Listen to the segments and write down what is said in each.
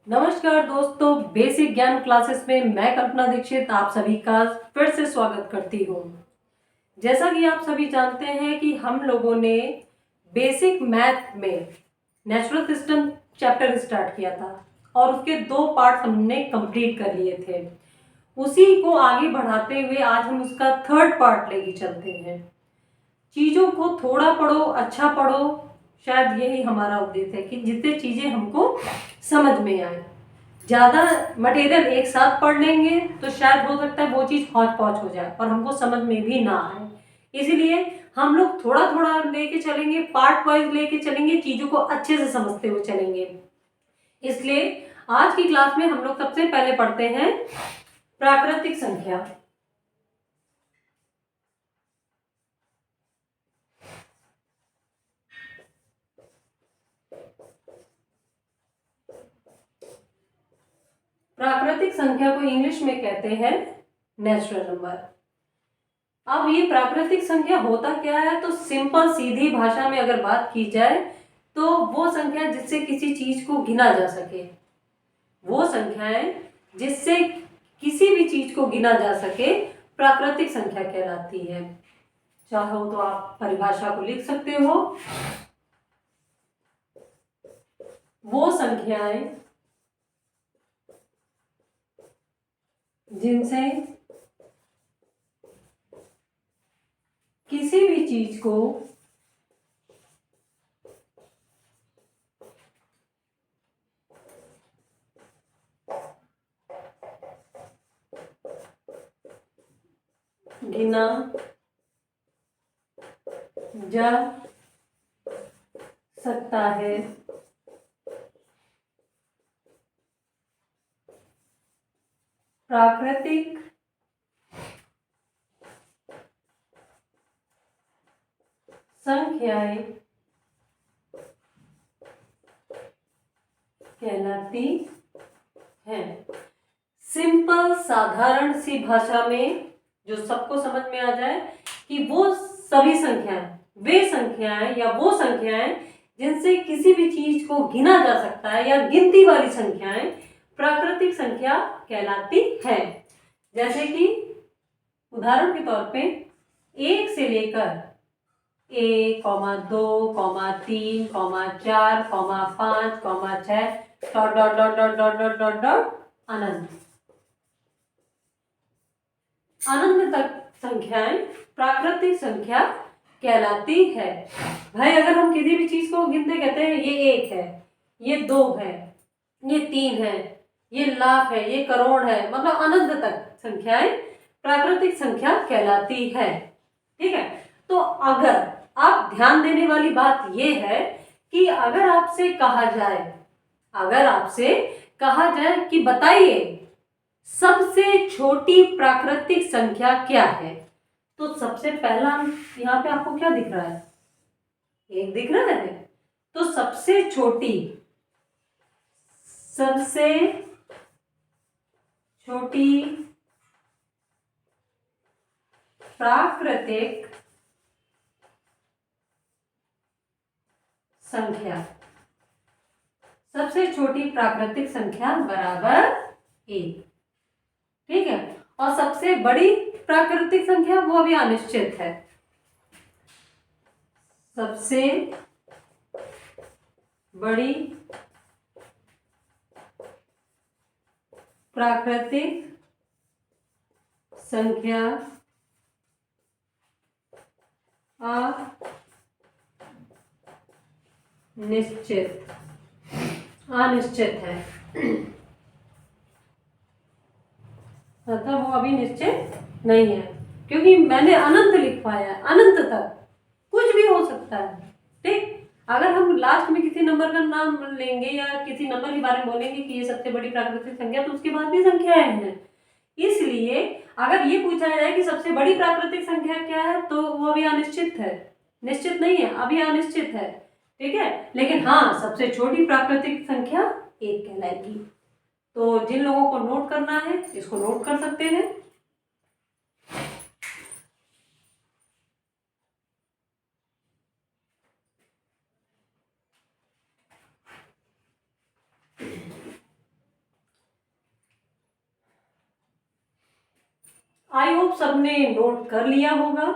नमस्कार दोस्तों, बेसिक ज्ञान क्लासेस में मैं कल्पना दीक्षित आप सभी का फिर से स्वागत करती हूँ। जैसा कि आप सभी जानते हैं कि हम लोगों ने बेसिक मैथ में नेचुरल सिस्टम चैप्टर स्टार्ट किया था और उसके 2 पार्ट हमने कंप्लीट कर लिए थे। उसी को आगे बढ़ाते हुए आज हम उसका 3rd पार्ट लेके चलते हैं। चीज़ों को थोड़ा पढ़ो, अच्छा पढ़ो, शायद यही हमारा उद्देश्य है कि जितने चीज़ें हमको समझ में आए। ज़्यादा मटेरियल एक साथ पढ़ लेंगे तो शायद हो सकता है वो चीज़ हौच पौच हो जाए और हमको समझ में भी ना आए। इसलिए हम लोग थोड़ा थोड़ा लेके चलेंगे, पार्ट वाइज लेके चलेंगे, चीज़ों को अच्छे से समझते हुए चलेंगे। इसलिए आज की क्लास में हम लोग सबसे पहले पढ़ते हैं प्राकृतिक संख्या। प्राकृतिक संख्या को इंग्लिश में कहते हैं नेचुरल नंबर। अब ये प्राकृतिक संख्या होता क्या है, तो सिंपल सीधी भाषा में अगर बात की जाए तो वो संख्या जिससे किसी चीज को गिना जा सके, वो संख्याएं जिससे किसी भी चीज को गिना जा सके प्राकृतिक संख्या कहलाती है। चाहो तो आप परिभाषा को लिख सकते हो। वो संख्याएं जिनसे किसी भी चीज को गिना जा सकता है प्राकृतिक संख्याएं कहलाती हैं। सिंपल साधारण सी भाषा में जो सबको समझ में आ जाए कि वो सभी संख्याएं, वे संख्याएं या वो संख्याएं जिनसे किसी भी चीज को गिना जा सकता है या गिनती वाली संख्याएं प्राकृतिक संख्या कहलाती है। जैसे कि उदाहरण के तौर पे 1 से लेकर 1, 2, 3, 4, 5, 6 dot dot dot dot dot dot dot dot अनंत अनंत तक संख्याएं प्राकृतिक संख्या कहलाती है। भाई अगर हम किसी भी चीज को गिनते कहते हैं ये 1 है, ये 2 है, ये 3 है, ये लाख है, ये करोड़ है, मतलब अनंत तक संख्याएं प्राकृतिक संख्या कहलाती है। ठीक है, तो अगर आप ध्यान देने वाली बात यह है कि अगर आपसे कहा जाए कि बताइए सबसे छोटी प्राकृतिक संख्या क्या है, तो सबसे पहला यहाँ पे आपको क्या दिख रहा है? 1 दिख रहा है। तो सबसे छोटी प्राकृतिक संख्या, सबसे छोटी प्राकृतिक संख्या बराबर 1। ठीक है, और सबसे बड़ी प्राकृतिक संख्या वो अभी अनिश्चित है। सबसे बड़ी प्राकृतिक संख्या अनिश्चित है। मतलब वो अभी निश्चित नहीं है, क्योंकि मैंने अनंत लिख पाया है, अनंत तक कुछ भी हो सकता है। ठीक, अगर हम लास्ट में किसी नंबर का नाम लेंगे या किसी नंबर के बारे में बोलेंगे कि ये सबसे बड़ी प्राकृतिक संख्या, तो उसके बाद भी संख्याएं हैं। इसलिए अगर ये पूछा जाए कि सबसे बड़ी प्राकृतिक संख्या क्या है, तो वो अभी अनिश्चित है, निश्चित नहीं है, अभी अनिश्चित है। ठीक है, लेकिन हाँ, सबसे छोटी प्राकृतिक संख्या 1 कहलाएगी। तो जिन लोगों को नोट करना है इसको नोट कर सकते हैं। आई होप सबने नोट कर लिया होगा।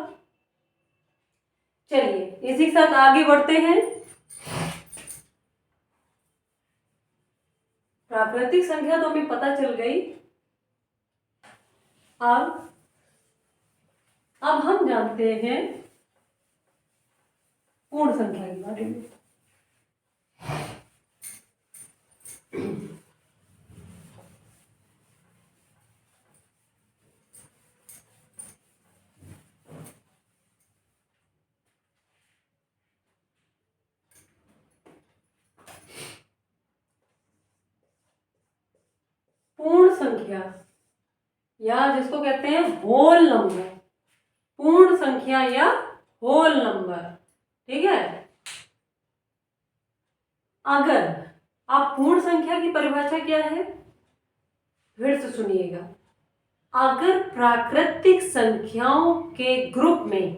चलिए इसी के साथ आगे बढ़ते हैं। प्राकृतिक संख्या तो हमें पता चल गई। अब हम जानते हैं पूर्ण संख्या के बारे में। पूर्ण संख्या या जिसको कहते हैं होल नंबर, पूर्ण संख्या या होल नंबर, ठीक है। अगर आप पूर्ण संख्या की परिभाषा क्या है फिर से सुनिएगा। अगर प्राकृतिक संख्याओं के ग्रुप में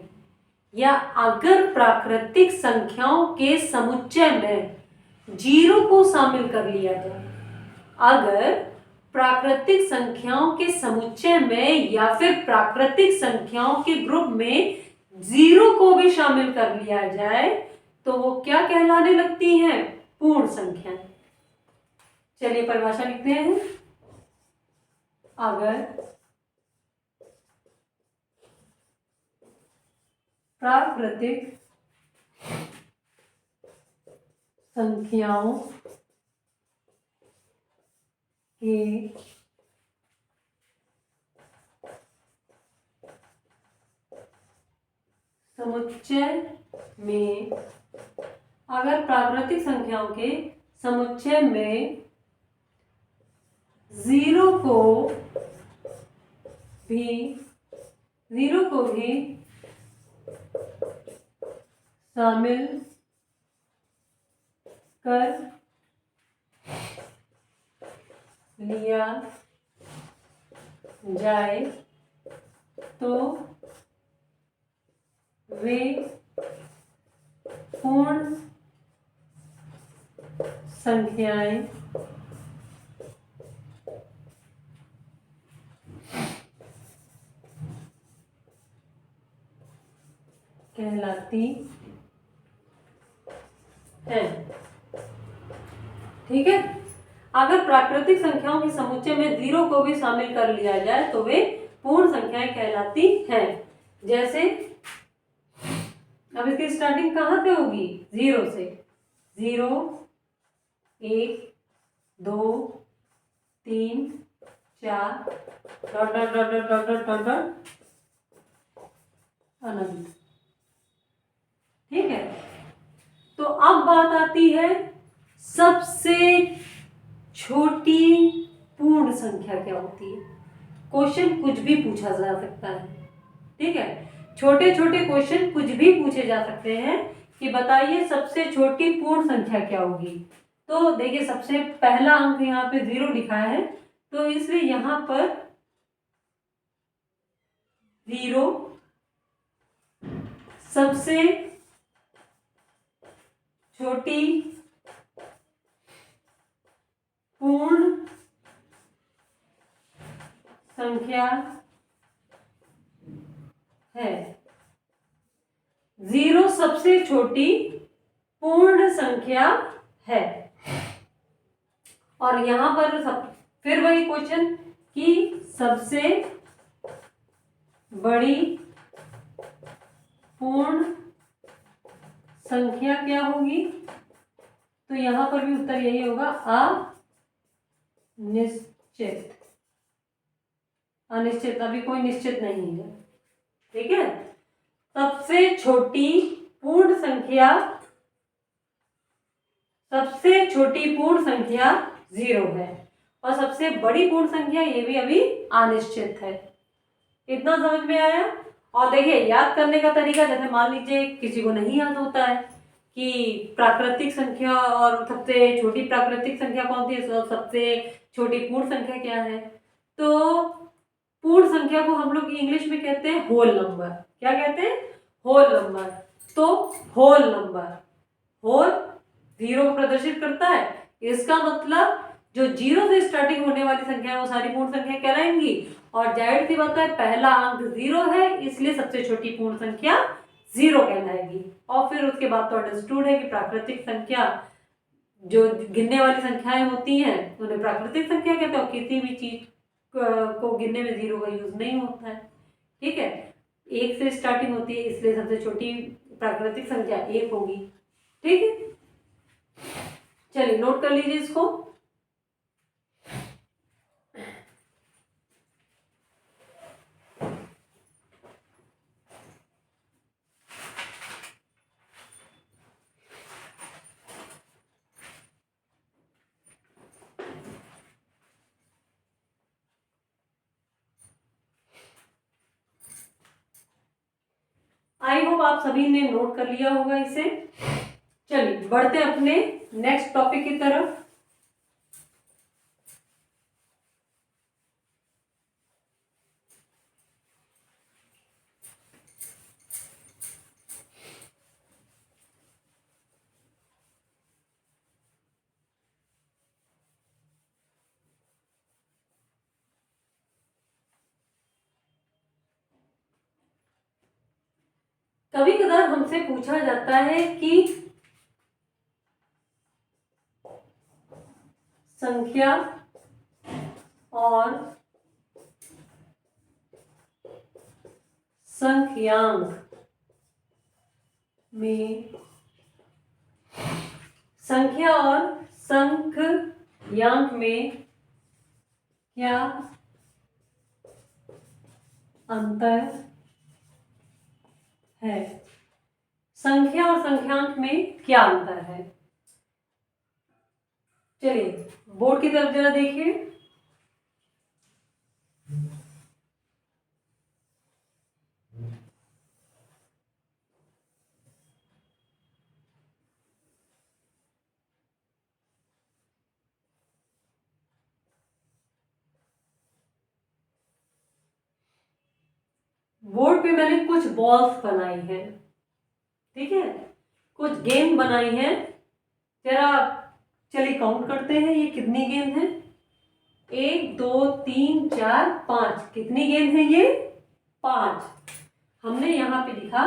या अगर प्राकृतिक संख्याओं के समुच्चय में जीरो को शामिल कर लिया जाए, अगर प्राकृतिक संख्याओं के समुच्चय में या फिर प्राकृतिक संख्याओं के ग्रुप में जीरो को भी शामिल कर लिया जाए तो वो क्या कहलाने लगती हैं? पूर्ण संख्या। चलिए परिभाषा लिखते हैं। अगर प्राकृतिक संख्याओं के समुच्चय में, अगर प्राकृतिक संख्याओं के समुच्चय में जीरो को भी शामिल कर लिया जाए तो वे पूर्ण संख्याएं कहलाती हैं। ठीक है, अगर प्राकृतिक संख्याओं के समुच्चय में जीरो को भी शामिल कर लिया जाए तो वे पूर्ण संख्याएं कहलाती हैं। जैसे अब इसकी स्टार्टिंग कहाँ से होगी? जीरो से। 0 1 2 3 4 dot dot dot dot dot dot dot dot अनंत। ठीक है, तो अब बात आती है सबसे छोटी पूर्ण संख्या क्या होती है। क्वेश्चन कुछ भी पूछा जा सकता है। ठीक है, छोटे छोटे क्वेश्चन कुछ भी पूछे जा सकते हैं कि बताइए सबसे छोटी पूर्ण संख्या क्या होगी। तो देखिए सबसे पहला अंक यहाँ पे 0 लिखा है तो इसलिए यहाँ पर 0 सबसे छोटी पूर्ण संख्या है। 0 सबसे छोटी पूर्ण संख्या है। और यहां पर फिर वही क्वेश्चन कि सबसे बड़ी पूर्ण संख्या क्या होगी। तो यहां पर भी उत्तर यही होगा, अनिश्चित। अनिश्चित, अभी कोई निश्चित नहीं है। ठीक है, सबसे छोटी पूर्ण संख्या, सबसे छोटी पूर्ण संख्या 0 है और सबसे बड़ी पूर्ण संख्या ये भी अभी अनिश्चित है। इतना समझ में आया। और देखिए याद करने का तरीका, जैसे मान लीजिए किसी को नहीं याद होता है कि प्राकृतिक संख्या और सबसे छोटी प्राकृतिक संख्या कौन सी है, सबसे छोटी पूर्ण संख्या क्या है, तो पूर्ण संख्या को हम लोग इंग्लिश में कहते हैं होल नंबर। क्या कहते हैं? Whole number. तो होल नंबर, होल 0 को प्रदर्शित करता है, इसका मतलब जो 0 से स्टार्टिंग होने वाली संख्या है वो सारी पूर्ण संख्या कहलाएंगी। और जाहिर सी बात है पहला अंक 0 है, इसलिए सबसे छोटी पूर्ण संख्या 0 कहलाएगी। और फिर उसके बाद तो अंडरस्टूड है कि प्राकृतिक संख्या, जो गिनने वाली संख्याएं होती हैं उन्हें प्राकृतिक संख्या कहते हैं। किसी भी चीज को गिनने में 0 का यूज नहीं होता है। ठीक है, 1 से स्टार्टिंग होती है, इसलिए सबसे छोटी प्राकृतिक संख्या 1 होगी। ठीक है, चलिए नोट कर लीजिए इसको। आई होप आप सभी ने नोट कर लिया होगा इसे। चलिए बढ़ते हैं अपने नेक्स्ट टॉपिक की तरफ। कभी कदार हमसे पूछा जाता है कि संख्या और संख्यांक में क्या अंतर है? संख्या और संख्यांक में क्या अंतर है? चलिए बोर्ड की तरफ जरा देखिए। बोर्ड पे मैंने कुछ बॉल्स बनाई हैं, ठीक है, कुछ गेंद बनाई है। जरा चलिए काउंट करते हैं ये कितनी गेंद है। 1 2 3 4 5। कितनी गेंद है ये? 5। हमने यहां पे लिखा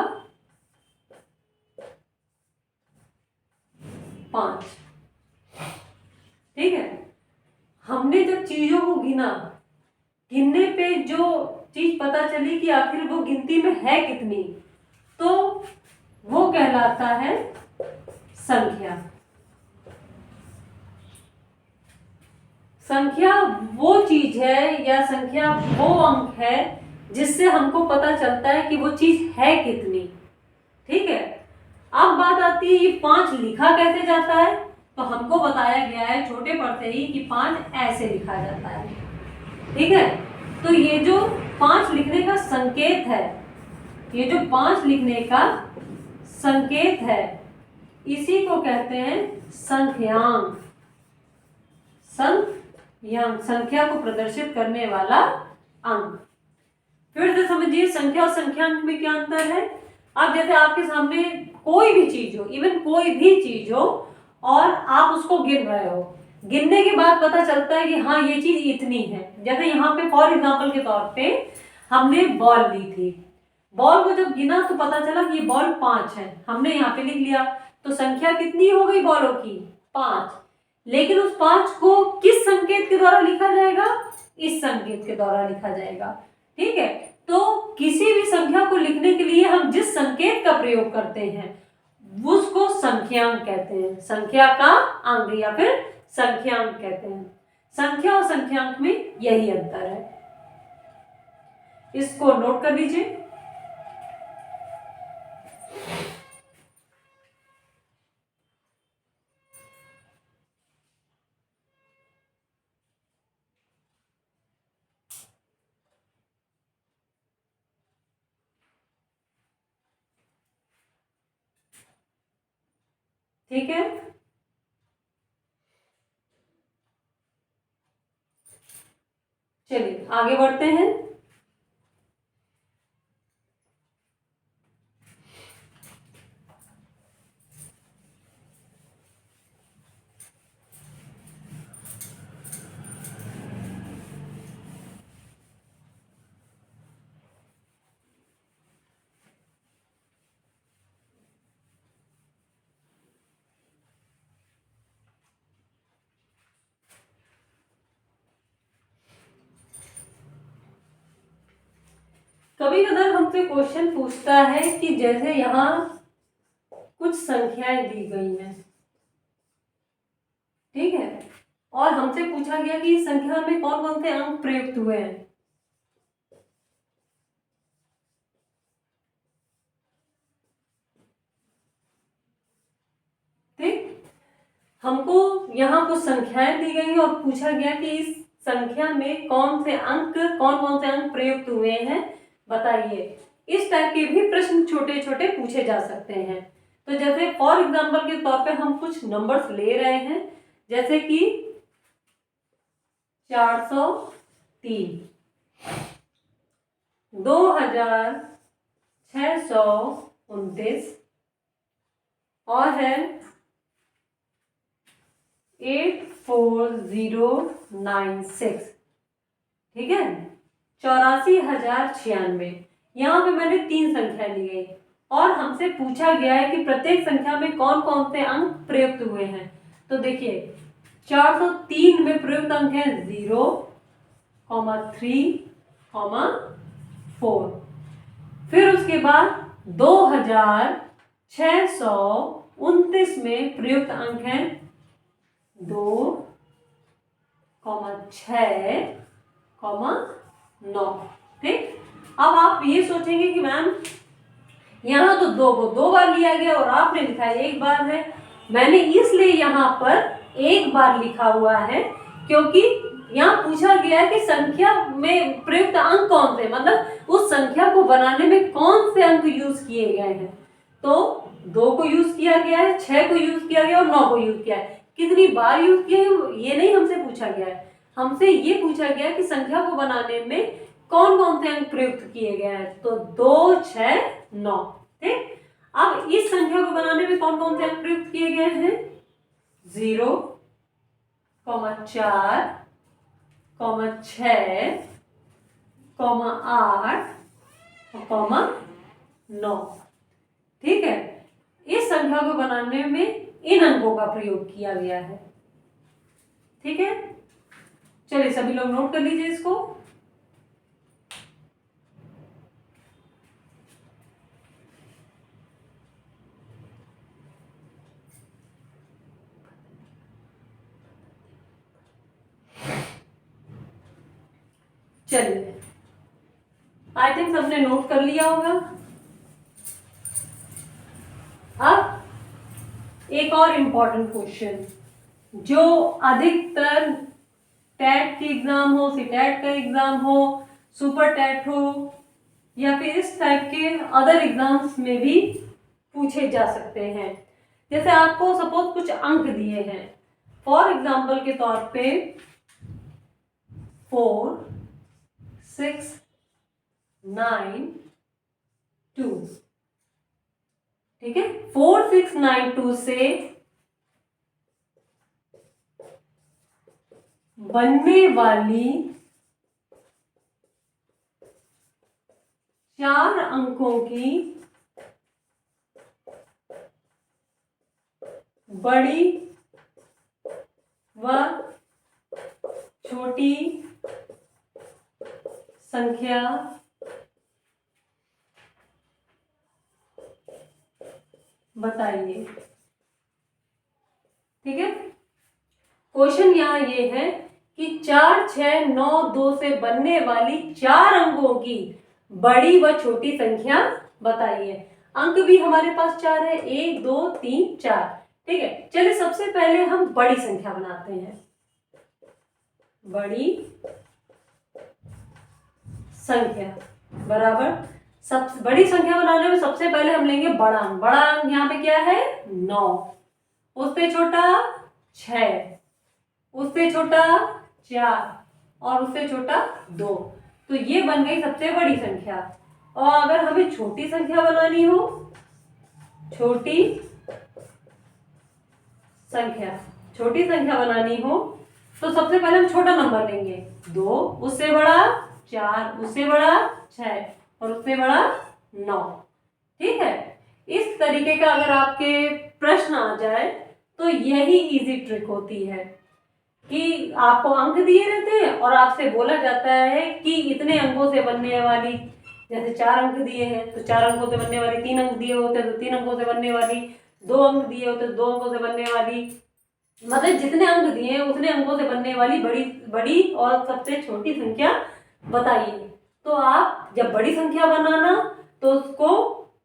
5। ठीक है, हमने जब चीजों को गिना, गिनने पे जो चीज पता चली कि आखिर वो गिनती में है कितनी, तो वो कहलाता है संख्या। संख्या वो चीज है या संख्या वो अंक है जिससे हमको पता चलता है कि वो चीज है कितनी। ठीक है, अब बात आती है ये 5 लिखा कैसे जाता है। तो हमको बताया गया है छोटे पढ़ते ही कि 5 ऐसे लिखा जाता है। ठीक है, तो ये जो 5 लिखने का संकेत है, ये जो 5 लिखने का संकेत है, इसी को कहते हैं संख्यांक। संख्यांक, संख्या को प्रदर्शित करने वाला अंक। फिर से समझिए संख्या और संख्यांक में क्या अंतर है। अब जैसे आपके सामने कोई भी चीज हो, इवन कोई भी चीज हो, और आप उसको गिन रहे हो, गिनने के बाद पता चलता है कि हाँ ये चीज इतनी है। जैसे यहाँ पे फॉर एग्जाम्पल के तौर पे हमने बॉल ली थी, बॉल को जब गिना तो पता चला कि ये बॉल 5 है, हमने यहाँ पे लिख लिया, तो संख्या कितनी हो गई बॉलों की? 5। लेकिन उस 5 को किस संकेत के द्वारा लिखा जाएगा? इस संकेत के द्वारा लिखा जाएगा। ठीक है, तो किसी भी संख्या को लिखने के लिए हम जिस संकेत का प्रयोग करते हैं उसको संख्यांक कहते हैं। संख्या का अंक या फिर संख्यांक कहते हैं। संख्या और संख्यांक में यही अंतर है, इसको नोट कर लीजिए। ठीक है, चलिए आगे बढ़ते हैं। कभी कभार हमसे क्वेश्चन पूछता है कि जैसे यहाँ कुछ संख्याएं दी गई हैं, ठीक है, और हमसे पूछा गया कि इस संख्या में कौन कौन से अंक प्रयुक्त हुए हैं। ठीक, हमको यहाँ कुछ संख्याएं दी गई और पूछा गया कि इस संख्या में कौन कौन से अंक प्रयुक्त हुए हैं, बताइए। इस टाइप के भी प्रश्न छोटे छोटे पूछे जा सकते हैं। तो जैसे फॉर एग्जाम्पल के तौर पे हम कुछ नंबर्स ले रहे हैं, जैसे कि 403, 2629 और है 84096, ठीक है, 84,096। यहाँ पे मैंने 3 संख्या ली गई और हमसे पूछा गया है कि प्रत्येक संख्या में कौन कौन से अंक प्रयुक्त हुए हैं। तो देखिए 403 में प्रयुक्त अंक है 0, 3, 4। फिर उसके बाद 2629 में प्रयुक्त अंक है 2, 6, 9। ठीक, अब आप ये सोचेंगे कि मैम यहाँ तो 2 को 2 बार लिया गया और आपने लिखा है 1 बार है। मैंने इसलिए यहाँ पर 1 बार लिखा हुआ है क्योंकि यहाँ पूछा गया है कि संख्या में प्रयुक्त अंक कौन से, मतलब उस संख्या को बनाने में कौन से अंक यूज किए गए हैं। तो 2 को यूज किया गया है, 6 को यूज किया गया और 9 को यूज किया है। कितनी बार यूज किया है ये नहीं हमसे पूछा गया है, हमसे ये पूछा गया कि संख्या को बनाने में कौन कौन से अंक प्रयुक्त किए गए हैं। तो 2, 6, 9। ठीक, अब इस संख्या को बनाने में कौन कौन से अंक प्रयुक्त किए गए हैं, 0, 4, 6, 8 और 9। ठीक है, इस संख्या को बनाने में इन अंकों का प्रयोग किया गया है। ठीक है, चलिए सभी लोग नोट कर लीजिए इसको। चलिए, आई थिंक सबने नोट कर लिया होगा। अब एक और इम्पॉर्टेंट क्वेश्चन जो अधिकतर टैट के एग्जाम हो, सीटैट का एग्जाम हो, सुपर टैट हो या फिर इस टाइप के अदर एग्जाम्स में भी पूछे जा सकते हैं। जैसे आपको सपोज कुछ अंक दिए हैं, फॉर एग्जाम्पल के तौर पे 4, 6, 9, 2। ठीक है, 4, 6, 9, 2 से बनने वाली 4 अंकों की बड़ी व छोटी संख्या बताइए। ठीक है, क्वेश्चन यहाँ ये है कि 4, 6, 9, 2 से बनने वाली 4 अंकों की बड़ी व छोटी संख्या बताइए। अंक भी हमारे पास 4 है, 1, 2, 3, 4। ठीक है, चलिए सबसे पहले हम बड़ी संख्या बनाते हैं। बड़ी संख्या बराबर, सबसे बड़ी संख्या बनाने में सबसे पहले हम लेंगे बड़ा अंक। बड़ा अंक यहाँ पे क्या है, 9, उससे छोटा 6, उससे छोटा 4 और उससे छोटा 2। तो ये बन गई सबसे बड़ी संख्या। और अगर हमें छोटी संख्या बनानी हो, छोटी संख्या बनानी हो तो सबसे पहले हम छोटा नंबर लेंगे, 2, उससे बड़ा 4, उससे बड़ा 6 और उससे बड़ा 9। ठीक है, इस तरीके का अगर आपके प्रश्न आ जाए तो यही इजी ट्रिक होती है कि आपको अंक दिए रहते हैं और आपसे बोला जाता है कि इतने अंकों से बनने वाली जैसे 4 अंक दिए हैं तो 4 अंकों से बनने वाली, 3 अंक दिए होते तो 3 अंकों से बनने वाली, 2 अंक दिए होते तो 2 अंकों से बनने वाली, मतलब जितने अंक दिए हैं उतने अंकों से बनने वाली बड़ी बड़ी और सबसे छोटी संख्या बताइए। तो आप जब बड़ी संख्या बनाना तो उसको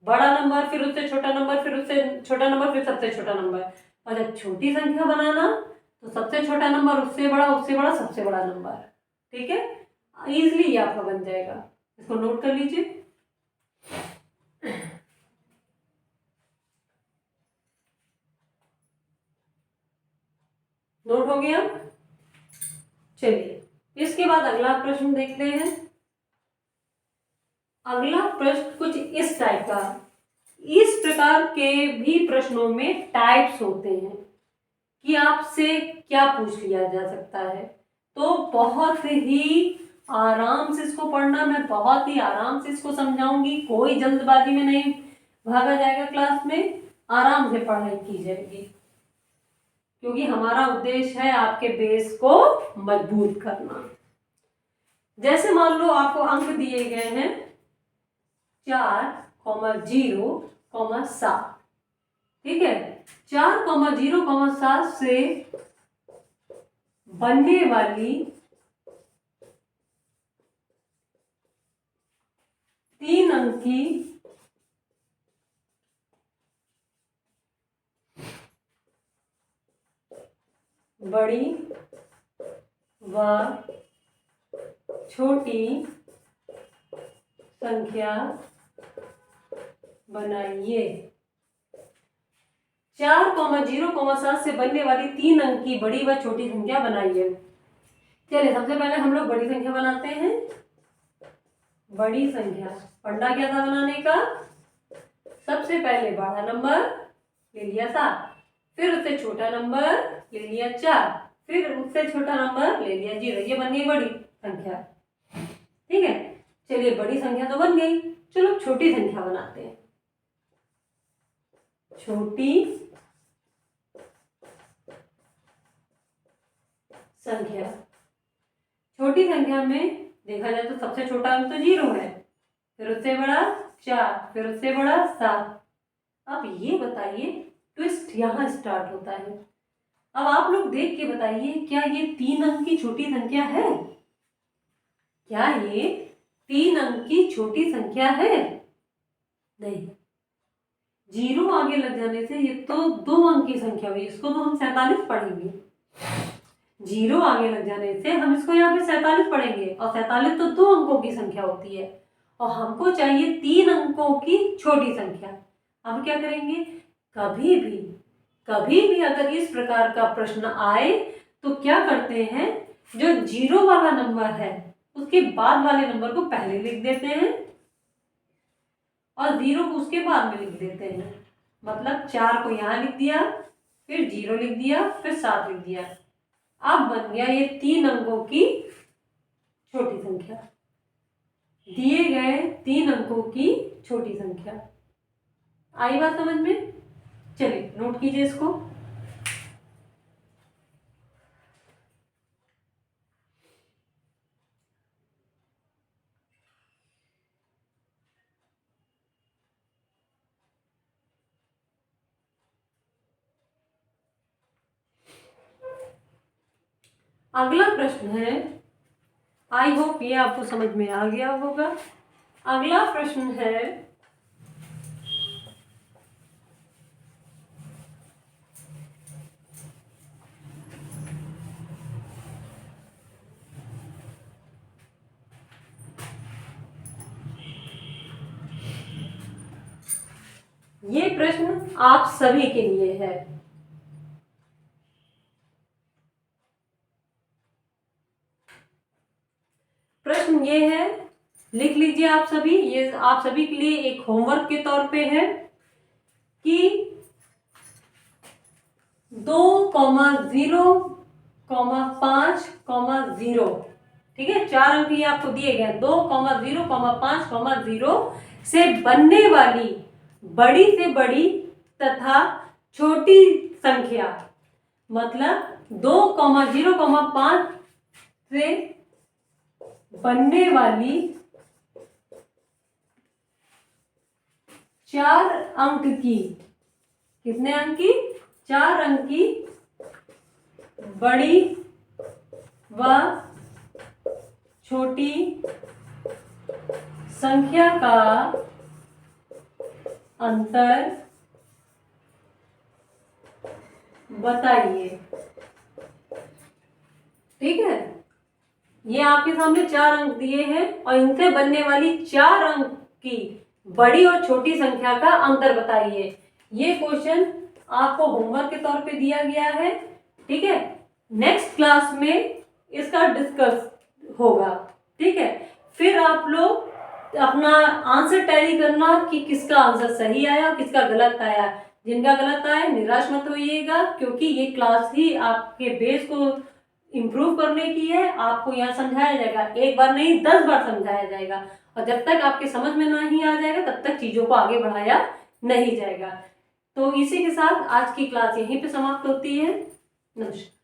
बड़ा नंबर, फिर उससे छोटा नंबर, फिर उससे छोटा नंबर, फिर सबसे छोटा नंबर, और जब छोटी संख्या बनाना तो सबसे छोटा नंबर, उससे बड़ा, सबसे बड़ा नंबर। ठीक है, इजीली ये आपका बन जाएगा। इसको नोट कर लीजिए। नोट हो गया। चलिए इसके बाद अगला प्रश्न देखते हैं। अगला प्रश्न कुछ इस टाइप का। इस प्रकार के भी प्रश्नों में टाइप्स होते हैं कि आपसे क्या पूछ लिया जा सकता है। तो बहुत ही आराम से इसको पढ़ना, मैं बहुत ही आराम से इसको समझाऊंगी, कोई जल्दबाजी में नहीं भागा जाएगा क्लास में, आराम से पढ़ाई की जाएगी, क्योंकि हमारा उद्देश्य है आपके बेस को मजबूत करना। जैसे मान लो आपको अंक दिए गए हैं 4,0,7, ठीक है। 4,0,7 से बनने वाली 3 अंक की बड़ी व छोटी संख्या बनाइए। 4,0,7 से बनने वाली 3 अंक की बड़ी व छोटी संख्या बनाइए। चलिए सबसे पहले हम लोग बड़ी संख्या बनाते हैं। बड़ी संख्या पढ़ना क्या था बनाने का, सबसे पहले बड़ा नंबर ले लिया 7, फिर उससे छोटा नंबर ले लिया 4, फिर उससे छोटा नंबर ले लिया 0। ये बन गई बड़ी संख्या, ठीक है। चलिए बड़ी संख्या तो बन गई, चलो छोटी संख्या बनाते हैं। छोटी संख्या, छोटी संख्या में देखा जाए तो सबसे छोटा अंक तो 0 है, फिर उससे बड़ा 4, फिर उससे बड़ा 7। अब ये बताइए, ट्विस्ट यहाँ स्टार्ट होता है। अब आप लोग देख के बताइए, क्या ये 3 अंक की छोटी संख्या है? क्या ये 3 अंक की छोटी संख्या है? नहीं, 0 आगे लग जाने से ये तो 2 अंक की संख्या हुई, इसको तो हम 47 पढ़ेंगे। 0 आगे लग जाने से हम इसको यहाँ पे 47 पढ़ेंगे, और 47 तो 2 अंकों की संख्या होती है, और हमको चाहिए 3 अंकों की छोटी संख्या। अब क्या करेंगे, कभी भी अगर इस प्रकार का प्रश्न आए तो क्या करते हैं, जो 0 वाला नंबर है उसके बाद वाले नंबर को पहले लिख देते हैं और 0 को उसके बाद में लिख देते हैं। मतलब 4 को यहाँ लिख दिया, फिर 0 लिख दिया, फिर 7 लिख दिया। अब बन गया ये 3 अंकों की छोटी संख्या, दिए गए 3 अंकों की छोटी संख्या। आई बात समझ में? चलिए नोट कीजिए इसको। अगला प्रश्न है, आई होप ये आपको समझ में आ गया होगा। अगला प्रश्न है, ये प्रश्न आप सभी के लिए है। प्रश्न ये है, लिख लीजिए आप सभी, ये आप सभी के लिए एक होमवर्क के तौर पे है कि 2,0,5,0, ठीक है, 4 अंक ये आपको दिए गए, 2,0,5,0 से बनने वाली बड़ी से बड़ी तथा छोटी संख्या, मतलब 2,0,5 से बनने वाली 4 अंक की, कितने अंक की? 4 अंक की बड़ी व छोटी संख्या का अंतर बताइए। ठीक है, ये आपके सामने 4 अंक दिए हैं और इनसे बनने वाली 4 अंक की बड़ी और छोटी संख्या का अंतर बताइए। ये क्वेश्चन आपको होमवर्क के तौर पे दिया गया है। ठीक है, नेक्स्ट क्लास में इसका डिस्कस होगा। ठीक है, फिर आप लोग अपना आंसर टैली करना कि किसका आंसर सही आया, किसका गलत आया। जिनका गलत आया निराश मत होइएगा, क्योंकि ये क्लास ही आपके बेस को इम्प्रूव करने की है। आपको यहाँ समझाया जाएगा, एक बार नहीं 10 बार समझाया जाएगा, और जब तक आपके समझ में नहीं आ जाएगा तब तक चीजों को आगे बढ़ाया नहीं जाएगा। तो इसी के साथ आज की क्लास यहीं पे समाप्त होती है। नमस्कार।